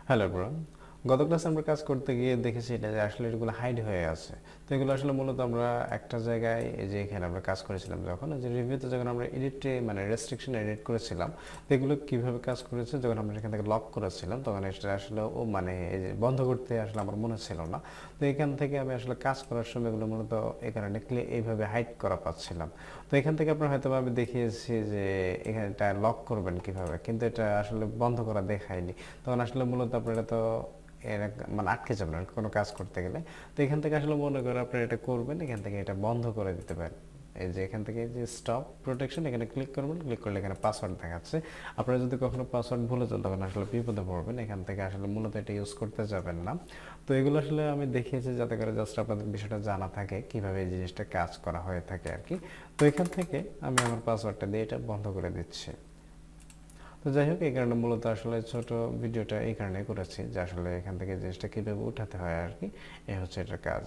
Hello bro. গত ক্লাসে আমরা কাজ করতে গিয়ে দেখেছি এটা যে আসলে এগুলো হাইড হয়ে আছে। তো এগুলো আসলে মূলত আমরা একটা জায়গায় এই যে এখানে আমরা কাজ করেছিলাম যখন যে রিভিউতে যখন আমরা এডিটে মানে রেস্ট্রিকশন এডিট করেছিলাম, তো এগুলো কিভাবে কাজ করেছে যখন আমরা এখান থেকে লক করেছিলাম তখন এটা আসলে ও মানে এই যে বন্ধ করতে আসলে আমার মনে ছিল না। তো এখান থেকে আমি আসলে কাজ করার সময় এগুলো মূলত এই কারণে এইভাবে হাইড করা পাচ্ছিলাম। তো এখান থেকে আপনার হয়তো আমি দেখিয়েছি যে এখানে এটা লক করবেন কিভাবে, কিন্তু এটা আসলে বন্ধ করা দেখায়নি। তখন আসলে মূলত আপনারা তো এর মানে আটকে যাবেন আর কোনো কাজ করতে গেলে। তো এখান থেকে আসলে মনে করে আপনারা এটা করবেন, এখান থেকে এটা বন্ধ করে দিতে পারেন। এই যে এখান থেকে যে স্টপ প্রোটেকশন এখানে ক্লিক করবেন, ক্লিক করলে এখানে পাসওয়ার্ড দেখাচ্ছে। আপনারা যদি কখনো পাসওয়ার্ড ভুলে যান তখন আসলে বিপদে পড়বেন, এখান থেকে আসলে মূলত এটা ইউজ করতে যাবেন না। তো এগুলো আসলে আমি দেখিয়েছি যাতে করে জাস্ট আপনাদের বিষয়টা জানা থাকে কিভাবে এই জিনিসটা কাজ করা হয়ে থাকে আর কি। তো এখান থেকে আমি আমার পাসওয়ার্ডটা দিয়ে এটা বন্ধ করে দিচ্ছি। তো যাই হোক, এই কারণে মূলত আসলে ছোট ভিডিওটা এই কারণে করেছি যে আসলে এখান থেকে জিনিসটা কীভাবে উঠাতে হয় আর কি, এই হচ্ছে এটার কাজ।